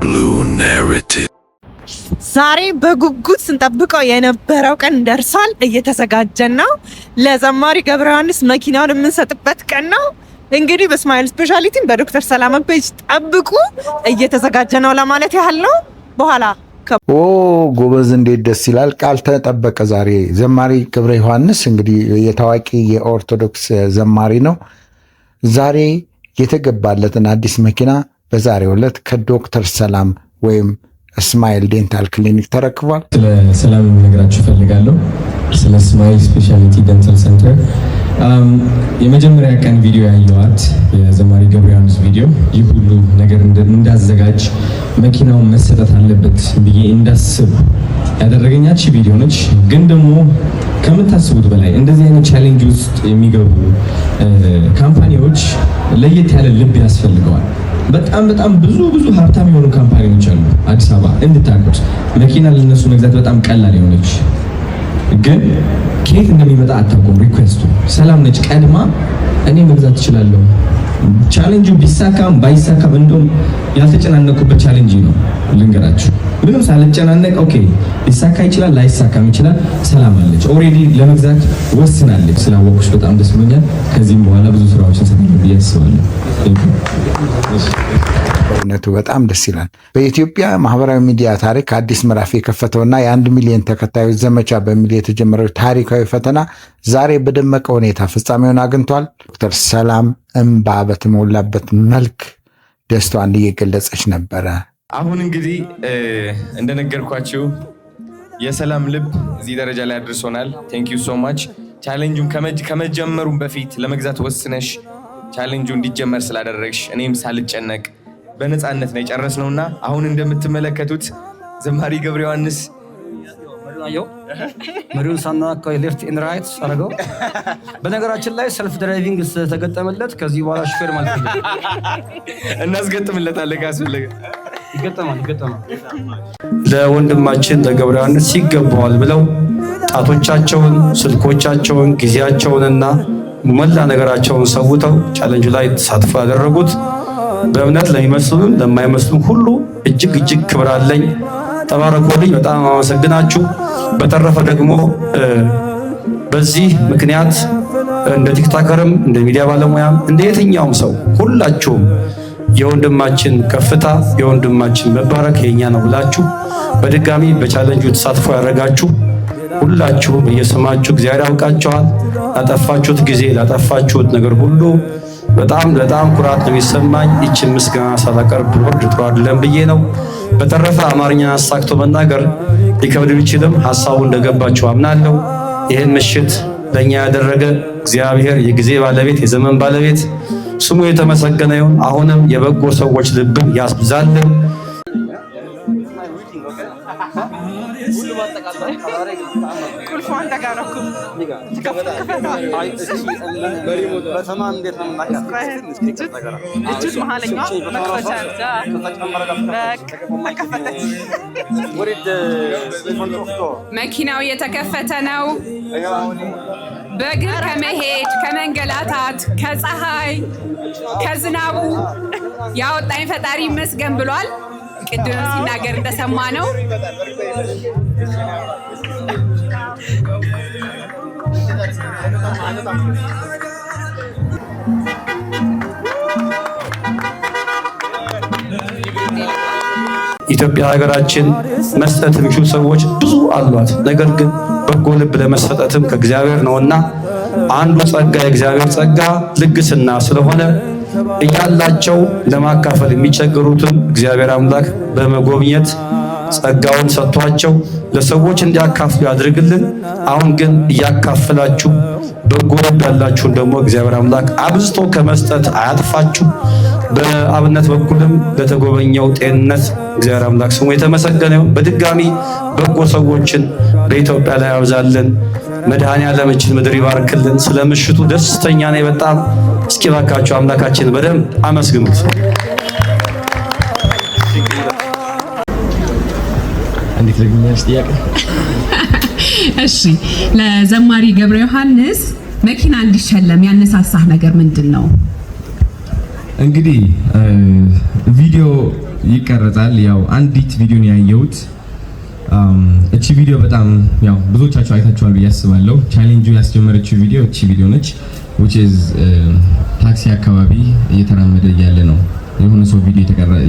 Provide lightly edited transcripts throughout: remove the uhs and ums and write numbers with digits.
Blue narrative. ዛሬ በጉጉት ስንጠብቀው የነበረው ቀን ደርሷል። እየተዘጋጀን ነው። ለዘማሪ ገብረ ዮሐንስ መኪናውን የምንሰጥበት ቀን ነው። እንግዲህ በስማይል ስፔሻሊቲም በዶክተር ሰላም ፔጅ ጠብቁ። እየተዘጋጀ ነው ለማለት ያህል ነው። በኋላ ጎበዝ፣ እንዴት ደስ ይላል! ቃል ተጠበቀ። ዛሬ ዘማሪ ገብረ ዮሐንስ እንግዲህ የታዋቂ የኦርቶዶክስ ዘማሪ ነው። ዛሬ የተገባለትን አዲስ መኪና በዛሬው ዕለት ከዶክተር ሰላም ወይም ስማይል ዴንታል ክሊኒክ ተረክቧል። ስለ ሰላም ልነግራችሁ ፈልጋለሁ። ስለ ስማይል ስፔሻሊቲ ዴንታል ሴንተር የመጀመሪያ ቀን ቪዲዮ ያየዋት የዘማሪ ገብረ ዮሐንስ ቪዲዮ ይህ ሁሉ ነገር እንዳዘጋጅ መኪናውን መሰጠት አለበት ብዬ እንዳስብ ያደረገኛች ቪዲዮ ነች። ግን ደግሞ ከምታስቡት በላይ እንደዚህ አይነት ቻሌንጅ ውስጥ የሚገቡ ካምፓኒዎች ለየት ያለ ልብ ያስፈልገዋል። በጣም ብዙ ሀብታም የሆኑ ካምፓኒዎች አሉ አዲስ አበባ እንድታቁት። መኪና ለነሱ መግዛት በጣም ቀላል የሆነች ግን ከየት እንደሚመጣ አታውቁም። ሪኩዌስቱ ሰላም ነች ቀድማ እኔ መግዛት እችላለሁ። ቻሌንጁ ቢሳካም ባይሳካም እንደውም ያልተጨናነቁበት ቻሌንጅ ነው ልንገራችሁ። ምንም ሳልጨናነቅ ኦኬ ሊሳካ ይችላል ላይሳካም ይችላል። ሰላም አለች ኦልሬዲ ለመግዛት ወስናለች። ስላወቅሽ በጣም ደስ ብሎኛል። ከዚህም በኋላ ብዙ ስራዎችን ሰራለሁ ብዬ አስባለሁ። በእውነቱ በጣም ደስ ይላል። በኢትዮጵያ ማህበራዊ ሚዲያ ታሪክ አዲስ ምዕራፍ የከፈተውና የ1 ሚሊዮን ተከታዮች ዘመቻ በሚል የተጀመረው ታሪካዊ ፈተና ዛሬ በደመቀ ሁኔታ ፍጻሜውን አግኝቷል። ዶክተር ሰላም እንባ በተሞላበት መልክ ደስታዋን እየገለጸች ነበረ። አሁን እንግዲህ እንደነገርኳችሁ የሰላም ልብ እዚህ ደረጃ ላይ አድርሶናል። ቴንክ ዩ ሶ ማች። ቻሌንጁን ከመጀመሩም በፊት ለመግዛት ወስነሽ ቻሌንጁ እንዲጀመር ስላደረግሽ እኔም ሳልጨነቅ በነፃነት ነው የጨረስነውና አሁን እንደምትመለከቱት ዘማሪ ገብረ ዮሐንስ መሪውን ሳናካው ሌፍት ኢን ራይት አረገው። በነገራችን ላይ ሰልፍ ድራይቪንግ ተገጠመለት። ከዚህ በኋላ ሹፌር ማለት ነው እናስገጥምለታለን። ካስፈለገ ይገጠማል። ለወንድማችን ለገብረ ዮሐንስ ይገባዋል ብለው ጣቶቻቸውን፣ ስልኮቻቸውን፣ ጊዜያቸውንና መላ ነገራቸውን ሰውተው ቻሌንጁ ላይ ተሳትፎ ያደረጉት በእምነት ለሚመስሉን ለማይመስሉን ሁሉ እጅግ ክብር አለኝ። ተባረኩልኝ። በጣም አመሰግናችሁ። በተረፈ ደግሞ በዚህ ምክንያት እንደ ቲክቶከርም እንደ ሚዲያ ባለሙያም እንደ የትኛውም ሰው ሁላችሁም የወንድማችን ከፍታ የወንድማችን መባረክ የኛ ነው ብላችሁ በድጋሚ በቻሌንጁ ተሳትፎ ያደረጋችሁ ሁላችሁ በየስማችሁ እግዚአብሔር ያውቃችኋል። ላጠፋችሁት ጊዜ ላጠፋችሁት ነገር ሁሉ በጣም ኩራት ነው የሚሰማኝ። ይህችን ምስጋና ሳላቀርብ ወርድ ጥሩ አይደለም ብዬ ነው። በተረፈ አማርኛ አሳክቶ መናገር ሊከብድ ቢችልም ሐሳቡ እንደገባችሁ አምናለሁ። ይህን ምሽት ለኛ ያደረገ እግዚአብሔር የጊዜ ባለቤት የዘመን ባለቤት ስሙ የተመሰገነ ይሁን። አሁንም የበጎ ሰዎች ልብን ያስብዛልን። መኪናው የተከፈተ ነው። በእግር ከመሄድ ከመንገላታት ከፀሐይ ከዝናቡ ያወጣኝ ፈጣሪ ይመስገን ብሏል። ቅድም ሲናገር እንደሰማ ነው። ኢትዮጵያ ሀገራችን መስጠት የሚችሉ ሰዎች ብዙ አሏት። ነገር ግን በጎ ልብ ለመስጠትም ከእግዚአብሔር ነውና አንዱ ጸጋ የእግዚአብሔር ጸጋ ልግስና ስለሆነ እያላቸው ለማካፈል የሚቸገሩትን እግዚአብሔር አምላክ በመጎብኘት ጸጋውን ሰጥቷቸው ለሰዎች እንዲያካፍሉ ያድርግልን። አሁን ግን እያካፈላችሁ በጎ ልብ ያላችሁን ደግሞ እግዚአብሔር አምላክ አብዝቶ ከመስጠት አያጥፋችሁ። በአብነት በኩልም ለተጎበኘው ጤንነት እግዚአብሔር አምላክ ስሙ የተመሰገነ ይሁን። በድጋሚ በጎ ሰዎችን በኢትዮጵያ ላይ ያብዛልን። መድኃኔዓለም ይህችን ምድር ይባርክልን። ስለ ምሽቱ ደስተኛ ነኝ በጣም። እስኪ ባካችሁ አምላካችን በደንብ አመስግኑት። እንዴት ለግኛስ ጥያቄ? እሺ ለዘማሪ ገብረ ዮሐንስ መኪና እንዲሸለም ያነሳሳህ ነገር ምንድን ነው? እንግዲህ ቪዲዮ ይቀርጻል። ያው አንዲት ቪዲዮን ያየሁት እቺ ቪዲዮ በጣም ያው ብዙዎቻችሁ አይታችኋል ብዬ አስባለሁ። ቻሌንጁ ያስጀመረችው ቪዲዮ እቺ ቪዲዮ ነች which is ታክሲ አካባቢ እየተራመደ ያለ ነው የሆነ ሰው ቪዲዮ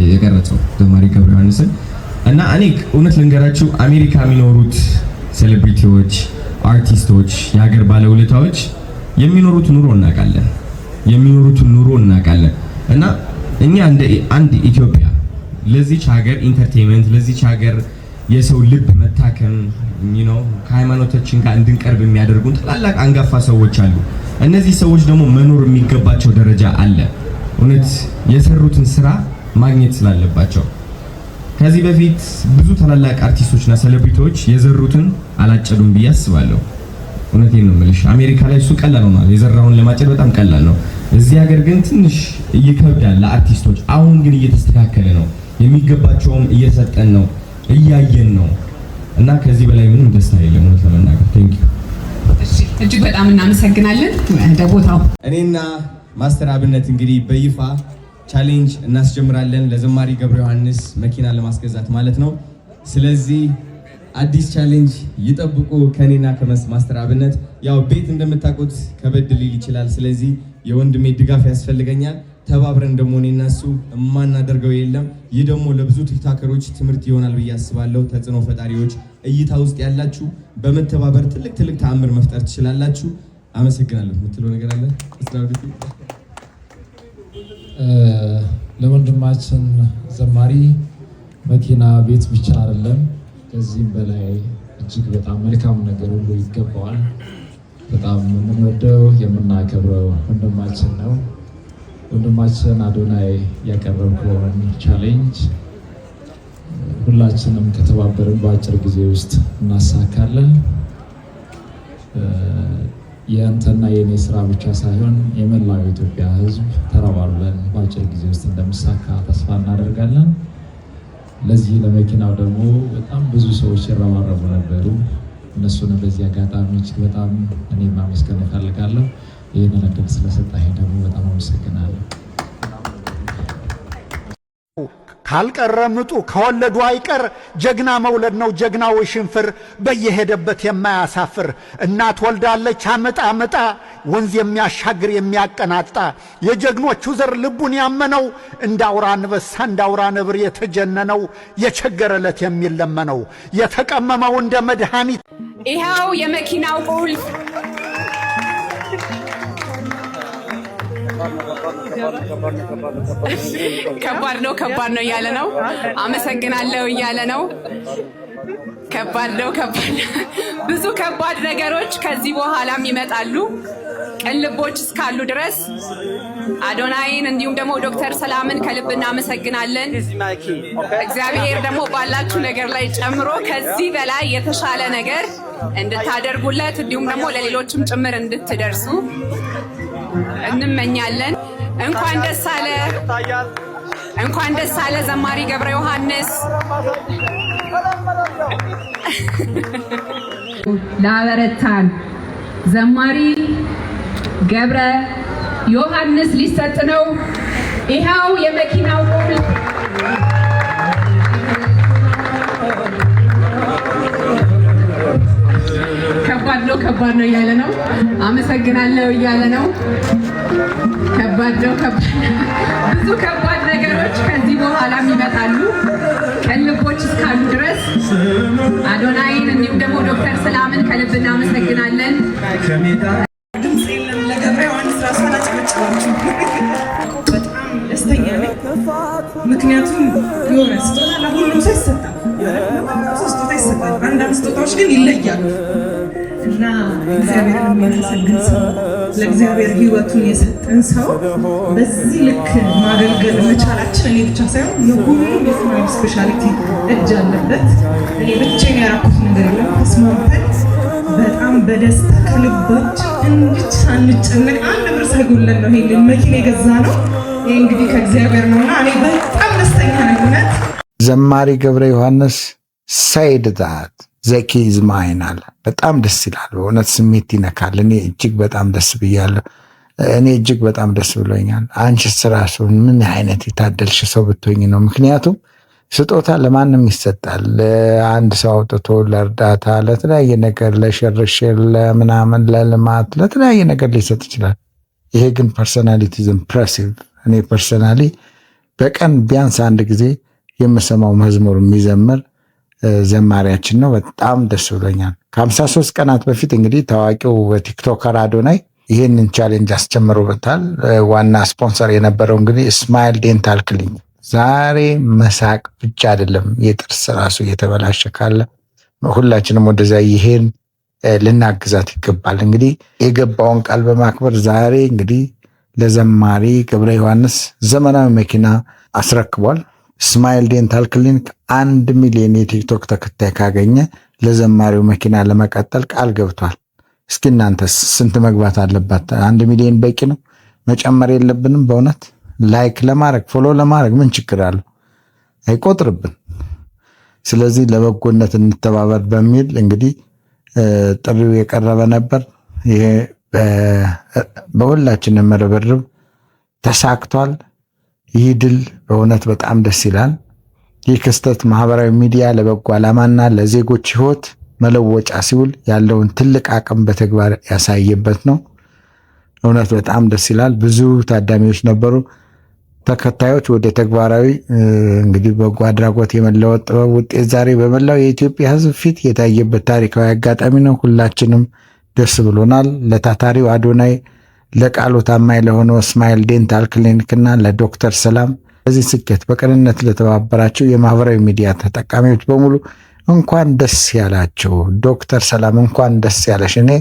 የቀረጸው ዘማሪ ገብረ ዮሐንስን እና እኔ እውነት ልንገራችሁ አሜሪካ የሚኖሩት ሴሌብሪቲዎች፣ አርቲስቶች፣ የሀገር ባለውለታዎች የሚኖሩት ኑሮ እናውቃለን እና እኛ እንደ አንድ ኢትዮጵያ ለዚች ሀገር ኢንተርቴይንመንት ለዚች ሀገር የሰው ልብ መታከም ከሃይማኖታችን ጋር እንድንቀርብ የሚያደርጉን ታላላቅ አንጋፋ ሰዎች አሉ። እነዚህ ሰዎች ደግሞ መኖር የሚገባቸው ደረጃ አለ። እውነት የሰሩትን ስራ ማግኘት ስላለባቸው ከዚህ በፊት ብዙ ታላላቅ አርቲስቶችና ሴሌብሪቲዎች የዘሩትን አላጨዱም ብዬ አስባለሁ። እውነቴን ነው የምልሽ። አሜሪካ ላይ እሱ ቀላል ነው፣ የዘራውን ለማጨድ በጣም ቀላል ነው። እዚህ ሀገር ግን ትንሽ ይከብዳል ለአርቲስቶች። አሁን ግን እየተስተካከለ ነው፣ የሚገባቸውም እየሰጠን ነው፣ እያየን ነው እና ከዚህ በላይ ምንም ደስታ የለም እውነት ለመናገር። ቴንክ ዩ እጅግ በጣም እናመሰግናለን። ወደ ቦታው እኔና ማስተር አብነት እንግዲህ በይፋ ቻሌንጅ እናስጀምራለን ለዘማሪ ገብረ ዮሐንስ መኪና ለማስገዛት ማለት ነው። ስለዚህ አዲስ ቻሌንጅ ይጠብቁ ከኔና ከማስተር አብነት። ያው ቤት እንደምታውቁት ከበድ ሊል ይችላል። ስለዚህ የወንድሜ ድጋፍ ያስፈልገኛል። ተባብረን ደግሞ እኔና እሱ የማናደርገው የለም። ይህ ደግሞ ለብዙ ቲክቶከሮች ትምህርት ይሆናል ብዬ አስባለሁ። ተጽዕኖ ፈጣሪዎች እይታ ውስጥ ያላችሁ በመተባበር ትልቅ ተአምር መፍጠር ትችላላችሁ። አመሰግናለሁ። የምትለው ነገር አለ? ለወንድማችን ዘማሪ መኪና ቤት ብቻ አይደለም፣ ከዚህም በላይ እጅግ በጣም መልካም ነገር ሁሉ ይገባዋል። በጣም የምንወደው የምናከብረው ወንድማችን ነው። ወንድማችን አዶናይ ያቀረበውን ቻሌንጅ ሁላችንም ከተባበርን በአጭር ጊዜ ውስጥ እናሳካለን። የአንተና የኔ ስራ ብቻ ሳይሆን የመላው ኢትዮጵያ ሕዝብ ተረባርበን በአጭር ጊዜ ውስጥ እንደሚሳካ ተስፋ እናደርጋለን። ለዚህ ለመኪናው ደግሞ በጣም ብዙ ሰዎች ይረባረቡ ነበሩ። እነሱን በዚህ አጋጣሚ እጅግ በጣም እኔ ማመስገን እፈልጋለሁ። ይህንን እድል ስለሰጠኝ ደግሞ በጣም አመሰግናለሁ። ካልቀረ ምጡ ከወለዱ አይቀር ጀግና መውለድ ነው ጀግናው ሽንፍር በየሄደበት የማያሳፍር እናት ወልዳለች አመጣ ወንዝ የሚያሻግር የሚያቀናጣ የጀግኖቹ ዘር ልቡን ያመነው እንዳውራ አንበሳ እንዳውራ ነብር የተጀነነው የቸገረለት የሚለመነው የተቀመመው እንደ መድኃኒት ይኸው የመኪናው ቁልፍ ከባድ ነው እያለ ነው። አመሰግናለሁ እያለ ነው። ከባድ ነው። ብዙ ከባድ ነገሮች ከዚህ በኋላም ይመጣሉ። ቅን ልቦች እስካሉ ድረስ አዶናይን እንዲሁም ደግሞ ዶክተር ሰላምን ከልብ እናመሰግናለን። እግዚአብሔር ደግሞ ባላችሁ ነገር ላይ ጨምሮ ከዚህ በላይ የተሻለ ነገር እንድታደርጉለት እንዲሁም ደግሞ ለሌሎችም ጭምር እንድትደርሱ እንመኛለን። እንኳን ደስ አለ ዘማሪ ገብረ ዮሐንስ። ላበረታን ዘማሪ ገብረ ዮሐንስ ሊሰጥ ነው። ይኸው የመኪናው ቁልፍ ከባድ ነው እያለ ነው። አመሰግናለሁ እያለ ነው። ከባድ ነው። ብዙ ከባድ ነገሮች ከዚህ በኋላም ይመጣሉ። ቅን ልቦች እስካሉ ድረስ አዶናይን እንዲሁም ደግሞ ዶክተር ሰላምን ከልብ እናመሰግናለን። ድምፅ የለም ለገብረ ዮሐንስ ራሷን አጨበጨባችሁ። በጣም ደስተኛ ነኝ። ምክንያቱም የሆነ ስጦታ ለሁሉም ሰው ይሰጣል። ስጦታ ይሰጣል። አንዳንድ ስጦታዎች ግን ይለያሉ እና እግዚአብሔርን የሚያመሰግን ሰው ለእግዚአብሔር ሕይወቱን የሰጠን ሰው በዚህ ልክ ማገልገል መቻላችን እኔ ብቻ ሳይሆን የሁሉም የስማይል ስፔሻሊቲ እጅ አለበት። እኔ ብቻዬን ያደረኩት ነገር የለም። ተስማምተን በጣም በደስታ ከልባችን እንድች ሳንጨነቅ አንድ ብር ሳይጎለን ነው ይሄንን መኪና የገዛ ነው። ይህ እንግዲህ ከእግዚአብሔር ነውና እኔ በጣም ደስተኛ ነኝ። ዘማሪ ገብረ ዮሐንስ ሳይድታት ዘኪ ዝማይን አለ። በጣም ደስ ይላል። በእውነት ስሜት ይነካል። እኔ እጅግ በጣም ደስ ብያለሁ። እኔ እጅግ በጣም ደስ ብሎኛል። አንቺስ ራሱ ምን አይነት የታደልሽ ሰው ብትሆኝ ነው? ምክንያቱም ስጦታ ለማንም ይሰጣል። ለአንድ ሰው አውጥቶ ለእርዳታ፣ ለተለያየ ነገር፣ ለሽርሽር፣ ለምናምን፣ ለልማት፣ ለተለያየ ነገር ሊሰጥ ይችላል። ይሄ ግን ፐርሶናሊቲ ኢምፕሬሲቭ። እኔ ፐርሶናሊ በቀን ቢያንስ አንድ ጊዜ የምሰማው መዝሙር የሚዘምር ዘማሪያችን ነው። በጣም ደስ ብሎኛል። ከ53 ቀናት በፊት እንግዲህ ታዋቂው ቲክቶከር አዶናይ ይህንን ቻሌንጅ አስጀምሮበታል። ዋና ስፖንሰር የነበረው እንግዲህ ስማይል ዴንታል ክሊኒክ። ዛሬ መሳቅ ብቻ አይደለም፣ የጥርስ ራሱ እየተበላሸ ካለ ሁላችንም ወደዛ ይሄን ልናግዛት ይገባል። እንግዲህ የገባውን ቃል በማክበር ዛሬ እንግዲህ ለዘማሪ ገብረ ዮሐንስ ዘመናዊ መኪና አስረክቧል። ስማይል ዴንታል ክሊኒክ 1 ሚሊዮን የቲክቶክ ተከታይ ካገኘ ለዘማሪው መኪና ለመቀጠል ቃል ገብቷል። እስኪ እናንተ ስንት መግባት አለባት? 1 ሚሊዮን በቂ ነው? መጨመር የለብንም? በእውነት ላይክ ለማድረግ ፎሎ ለማድረግ ምን ችግር አለው? አይቆጥርብን። ስለዚህ ለበጎነት እንተባበር በሚል እንግዲህ ጥሪው የቀረበ ነበር። ይሄ በሁላችንም ርብርብ ተሳክቷል። ይህ ድል በእውነት በጣም ደስ ይላል። ይህ ክስተት ማህበራዊ ሚዲያ ለበጎ ዓላማና ለዜጎች ሕይወት መለወጫ ሲውል ያለውን ትልቅ አቅም በተግባር ያሳየበት ነው። እውነት በጣም ደስ ይላል። ብዙ ታዳሚዎች ነበሩ። ተከታዮች ወደ ተግባራዊ እንግዲህ በጎ አድራጎት የመለወጥ ጥበብ ውጤት ዛሬ በመላው የኢትዮጵያ ሕዝብ ፊት የታየበት ታሪካዊ አጋጣሚ ነው። ሁላችንም ደስ ብሎናል። ለታታሪው አዶናይ፣ ለቃሉ ታማኝ ለሆነው ስማይል ዴንታል ክሊኒክና ለዶክተር ሰላም በዚህ ስኬት በቅንነት ለተባበራቸው የማህበራዊ ሚዲያ ተጠቃሚዎች በሙሉ እንኳን ደስ ያላቸው። ዶክተር ሰላም እንኳን ደስ ያለሽ። እኔ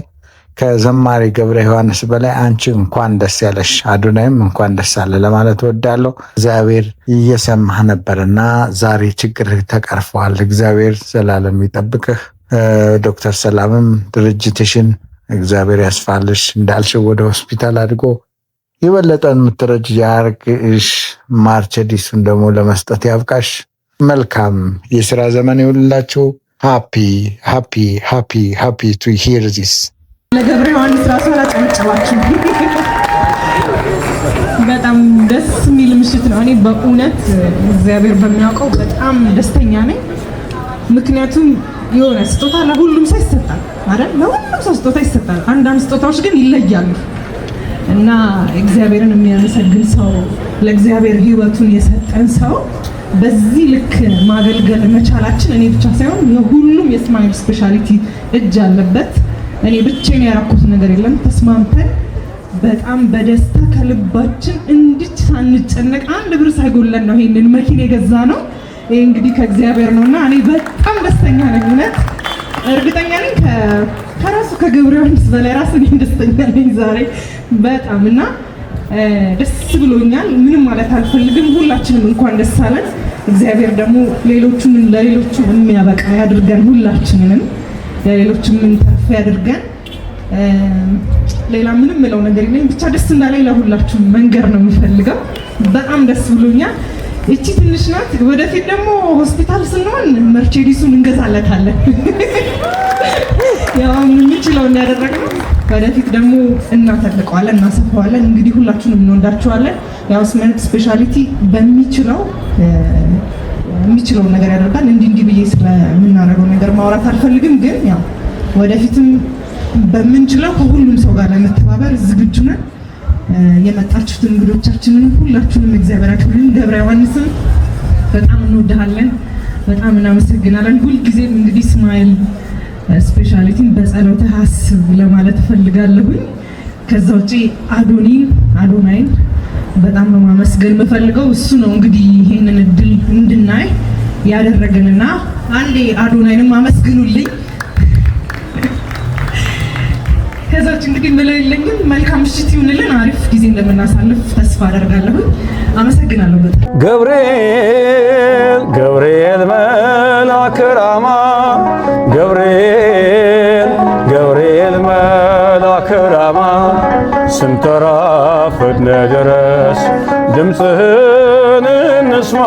ከዘማሪ ገብረ ዮሐንስ በላይ አንቺ እንኳን ደስ ያለሽ፣ አዶናይም እንኳን ደስ አለ ለማለት ወዳለሁ። እግዚአብሔር እየሰማህ ነበርና ዛሬ ችግር ተቀርፈዋል። እግዚአብሔር ዘላለም ይጠብቅህ። ዶክተር ሰላምም ድርጅትሽን እግዚአብሔር ያስፋልሽ፣ እንዳልሽው ወደ ሆስፒታል አድጎ የበለጠን የምትረጅ ያርግሽ። ማርቸዲሱን ደግሞ ለመስጠት ያብቃሽ። መልካም የስራ ዘመን ይሁንላችሁ። ሃፒ ሃፒ ሃፒ ሃፒ ቱ ሂር ዚስ። ለገብረ ዮሐንስ ራሱ አላጨበጨባችሁ። በጣም ደስ የሚል ምሽት ነው። እኔ በእውነት እግዚአብሔር በሚያውቀው በጣም ደስተኛ ነኝ። ምክንያቱም የሆነ ስጦታ ለሁሉም ሰው ይሰጣል አይደል? ለሁሉም ሰው ስጦታ ይሰጣል። አንዳንድ ስጦታዎች ግን ይለያሉ እና እግዚአብሔርን የሚያመሰግን ሰው፣ ለእግዚአብሔር ሕይወቱን የሰጠን ሰው በዚህ ልክ ማገልገል መቻላችን እኔ ብቻ ሳይሆን የሁሉም የስማይል ስፔሻሊቲ እጅ አለበት። እኔ ብቻዬን ያደረኩት ነገር የለም። ተስማምተን በጣም በደስታ ከልባችን እንድች ሳንጨነቅ አንድ ብር ሳይጎለን ነው ይሄንን መኪና የገዛ ነው። ይሄ እንግዲህ ከእግዚአብሔር ነውና እኔ በጣም ደስተኛ ነኝ። እውነት እርግጠኛ ነኝ ከራሱ ከገብረ ዮሐንስ በላይ ራሱ እኔ ደስተኛ ነኝ ዛሬ በጣም እና ደስ ብሎኛል። ምንም ማለት አልፈልግም። ሁላችንም እንኳን ደስ አለን። እግዚአብሔር ደግሞ ሌሎቹን ለሌሎቹ የሚያበቃ ያድርገን። ሁላችንንም ለሌሎቹም የምንተርፍ ያድርገን። ሌላ ምንም ምለው ነገር የለኝም። ብቻ ደስ እንዳለኝ ለሁላችሁም መንገር ነው የምፈልገው። በጣም ደስ ብሎኛል። እቺ ትንሽ ናት። ወደፊት ደግሞ ሆስፒታል ስንሆን መርቼዲሱን እንገዛለታለን። ያው የምንችለውን ያደረግነው ወደፊት ደግሞ እናተልቀዋለን፣ እናሰፋዋለን። እንግዲህ ሁላችሁንም እንወዳችኋለን። ያው ስፔሻሊቲ የሚችለውን ነገር ያደርጋል። እንዲህ ብዬ ስለምናደርገው ነገር ማውራት አልፈልግም፣ ግን ያው ወደፊትም በምንችለው ከሁሉም ሰው ጋር ለመተባበር ዝግጁ ነን። የመጣችሁት እንግዶቻችንን ሁላችሁንም እግዚአብሔር ያክብርልን። ገብረ ዮሐንስም በጣም እንወድሃለን፣ በጣም እናመሰግናለን። ሁልጊዜም እንግዲህ ስማይል ስፔሻሊቲን በጸሎትህ አስብ ለማለት እፈልጋለሁኝ። ከዛ ውጪ አዶናይን በጣም ነው ማመስገን የምፈልገው። እሱ ነው እንግዲህ ይሄንን እድል እንድናይ ያደረገንና አንዴ አዶናይንም አመስግኑልኝ። ከዛ ውጪ እንግዲህ ምለው የለኝም። መልካም ምሽት ይሁንልን። አሪፍ ጊዜ እንደምናሳልፍ ተስፋ አደርጋለሁ። አመሰግናለሁ በጣም። ገብርኤል መልአከ ራማ ገብርኤል መልአከ ራማ ስንጠራ ፈጥነ ድረስ ድምፅህን እንስማ።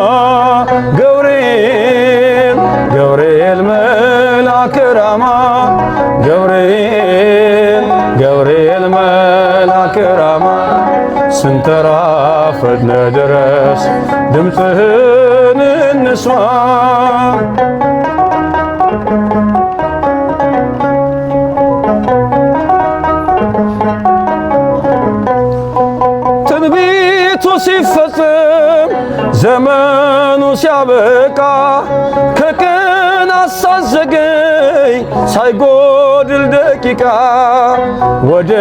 ገብርኤል መልአከ ራማ ገብርኤል መልአከ ራማ ስንጠራ ፈጥነ ድረስ ድምፅህን እንስማ። ትንቢቱ ሲፈጽም ዘመኑ ሲያበቃ ከቀን አሳዘገኝ ሳይጎድል ደቂቃ ወደ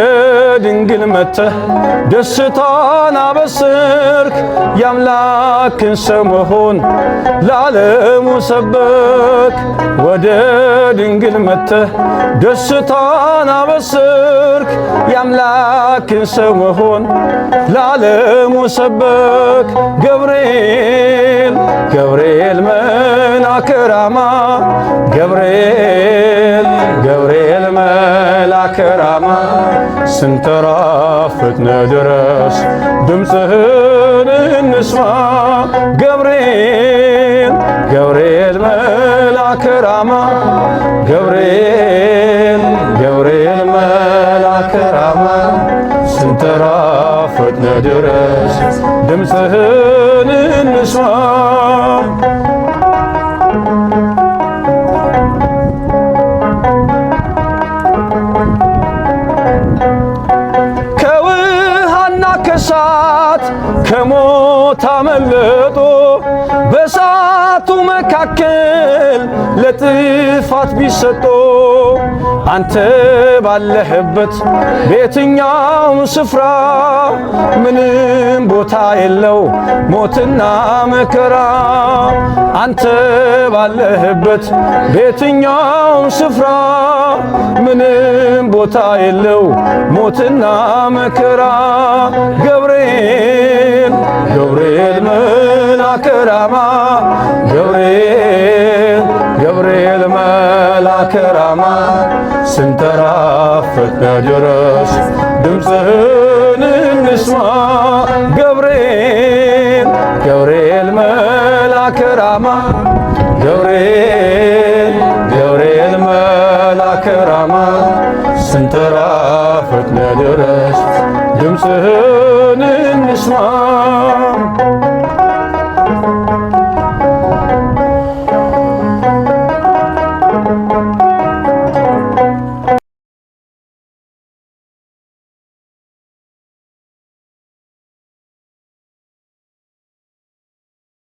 ድንግል መጥተህ ደስታን አበስርክ። የአምላክን ሰው መሆን ለዓለሙ ሰበክ። ወደ ድንግል መጥተህ ደስታን አበስርክ። የአምላክን ሰው መሆን ለዓለሙ ሰበክ። ገብርኤል ገብርኤል መልአከ ራማ ገብርኤል ገብርኤል መልአከ ራማ ስንጠራ ፈጥነ ድረስ ድምፅህን እንስማ። ገብርኤል ገብርኤል መልአከ ራማ ገብርኤል ገብርኤል መልአከ ራማ ስንጠራ ፈጥነ ድረስ ድምፅህን እንስማ። ከውሃና ከሳት ከሞት አመለጦ በእሳቱ መካከል ለጥፋት ቢሰጦ አንተ ባለህበት በየትኛውም ስፍራ ምንም ቦታ የለው ሞትና መከራ። አንተ ባለህበት በየትኛውም ስፍራ ምንም ቦታ የለው ሞትና መከራ። ገብርኤል ገብርኤል መልአከ ራማ ገብርኤል ገብርኤል መልአከ ራማ ስንጠራ ፈጥነ ድረስ ድምፅህን እንስማ። ገብርኤል ገብርኤል መልአከ ራማ ገብርኤል ገብርኤል መልአከ ራማ ስንጠራ ፈጥነ ድረስ ድምፅህን እንስማ።